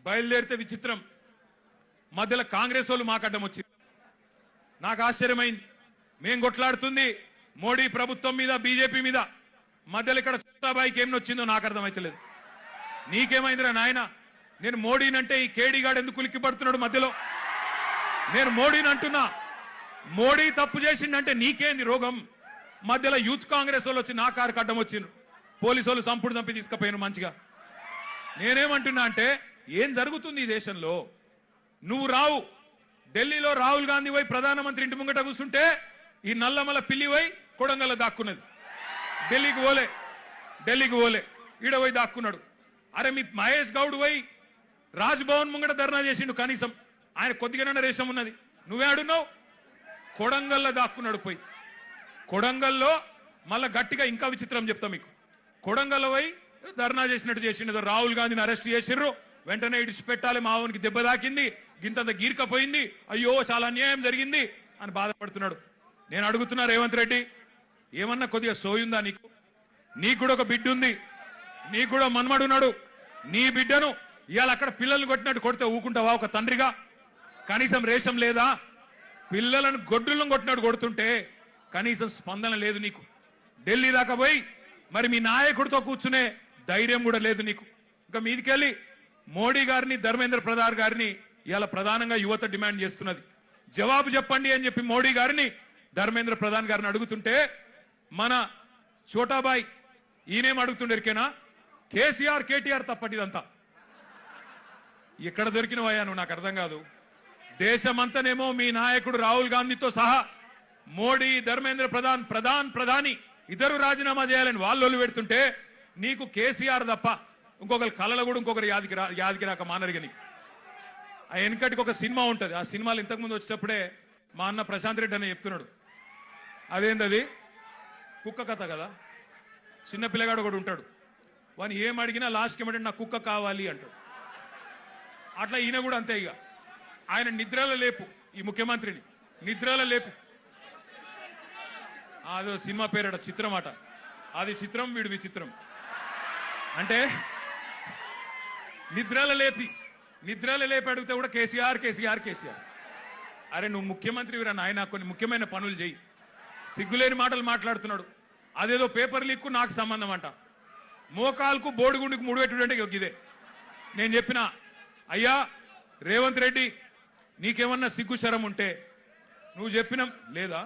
బయలుదేరితే విచిత్రం మధ్యలో కాంగ్రెస్ వాళ్ళు మాకడ్డం వచ్చింది. నాకు ఆశ్చర్యమైంది. మేం కొట్లాడుతుంది మోడీ ప్రభుత్వం మీద, బీజేపీ మీద. మధ్యలో ఇక్కడ చోటాబాయికి ఏం నొచ్చిందో నాకు అర్థమైతలేదు. నీకేమైందిరా నాయన? నేను మోడీనంటే ఈ కేడీగాడు ఎందుకు ఉలిక్కి పడుతున్నాడు మధ్యలో? నేను మోడీని అంటున్నా. మోడీ తప్పు చేసిండంటే నీకేంది రోగం? మధ్యలో యూత్ కాంగ్రెస్ వాళ్ళు వచ్చి నా కారుకి అడ్డం వచ్చిండ్రు. పోలీసు వాళ్ళు సంపుడు చంపి తీసుకుపోయాను మంచిగా. నేనేమంటున్నా అంటే ఏం జరుగుతుంది ఈ దేశంలో? నువ్వు రావు ఢిల్లీలో రాహుల్ గాంధీ పోయి ప్రధానమంత్రి ఇంటి ముంగట కూర్చుంటే ఈ నల్లమల పిల్లి పోయి కొడంగల్లో దాక్కున్నది. ఢిల్లీకి పోలే ఈడ పోయి దాక్కున్నాడు. అరే మీ మహేష్ గౌడ్ పోయి రాజ్ భవన్ ముంగట ధర్నా చేసిండు. కనీసం ఆయన కొద్దిగానే రేషం ఉన్నది. నువ్వే ఆడున్నావు. కొడంగల్లో దాక్కున్నాడు. పోయి కొడంగల్లో మళ్ళా గట్టిగా ఇంకా విచిత్రం చెప్తా మీకు. కొడంగల్లో పోయి ధర్నా చేసినట్టు చేసిండు. రాహుల్ గాంధీని అరెస్ట్ చేసిర్రు. వెంటనే ఇడిచిపెట్టాలి, మావోనికి దెబ్బ తాకింది, గింతంత గీర్కపోయింది, అయ్యో చాలా అన్యాయం జరిగింది అని బాధపడుతున్నాడు. నేను అడుగుతున్నా రేవంత్ రెడ్డి, ఏమన్నా కొద్దిగా సోయుందా నీకు? నీకు కూడా ఒక బిడ్డ ఉంది, నీకు కూడా మన్మడున్నాడు. నీ బిడ్డను ఇవాళ అక్కడ పిల్లల్ని కొట్టినట్టు కొడితే ఊకుంటావా ఒక తండ్రిగా? కనీసం రేషం లేదా? పిల్లలను గొడ్డులను కొట్టినట్టు కొడుతుంటే కనీసం స్పందన లేదు నీకు. ఢిల్లీ దాకా పోయి మరి మీ నాయకుడితో కూర్చునే ధైర్యం కూడా లేదు నీకు. ఇంకా మీదికెళ్ళి మోడీ గారిని, ధర్మేంద్ర ప్రధాన్ గారిని ఇవాళ ప్రధానంగా యువత డిమాండ్ చేస్తున్నది. జవాబు చెప్పండి అని చెప్పి మోడీ గారిని, ధర్మేంద్ర ప్రధాన్ గారిని అడుగుతుంటే మన చోటాబాయ్ ఈయనేం అడుగుతుండేరికేనా? కేసీఆర్ కేటీఆర్ తప్పటిదంతా. ఎక్కడ దొరికినవయ్యా నువ్వు? నాకు అర్థం కాదు. దేశమంతనేమో మీ నాయకుడు రాహుల్ గాంధీతో సహా మోడీ, ధర్మేంద్ర ప్రధాని ఇద్దరు రాజీనామా చేయాలని వాళ్ళు పెడుతుంటే నీకు కేసీఆర్ తప్ప ఇంకొకరు కళలు కూడా ఇంకొకరు యాదికి రాక మానరిగా నీకు. ఆ వెనకటికి ఒక సినిమా ఉంటుంది. ఆ సినిమాలు ఇంతకుముందు వచ్చేటప్పుడే మా అన్న ప్రశాంత్ రెడ్డి అని చెప్తున్నాడు. అదేంటది? కుక్క కథ కదా. చిన్న పిల్లగాడు ఒకడు ఉంటాడు. వాని ఏం అడిగినా లాస్ట్కి ఏమంటే నాకు కుక్క కావాలి అంటాడు. అట్లా ఈయన కూడా అంతే. ఇక ఆయన నిద్రలో లేపు, ఈ ముఖ్యమంత్రిని నిద్రలో లేపు. అదో సినిమా పేరట, చిత్రం అట. అది చిత్రం, వీడు విచిత్రం. అంటే నిద్రలో లేపి అడిగితే కూడా కేసీఆర్ కేసీఆర్ కేసీఆర్. అరే నువ్వు ముఖ్యమంత్రివిరా నాయన, కొన్ని ముఖ్యమైన పనులు చేయి. సిగ్గులేని మాటలు మాట్లాడుతున్నాడు. అదేదో పేపర్ లీక్కు నాకు సంబంధం అంట. మోకాల్కు బోడిగుండికి ముడిపెట్టుడంటే ఇదే. నేను చెప్పిన, అయ్యా రేవంత్ రెడ్డి నీకేమన్నా సిగ్గు శరం ఉంటే నువ్వు చెప్పిన లేదా?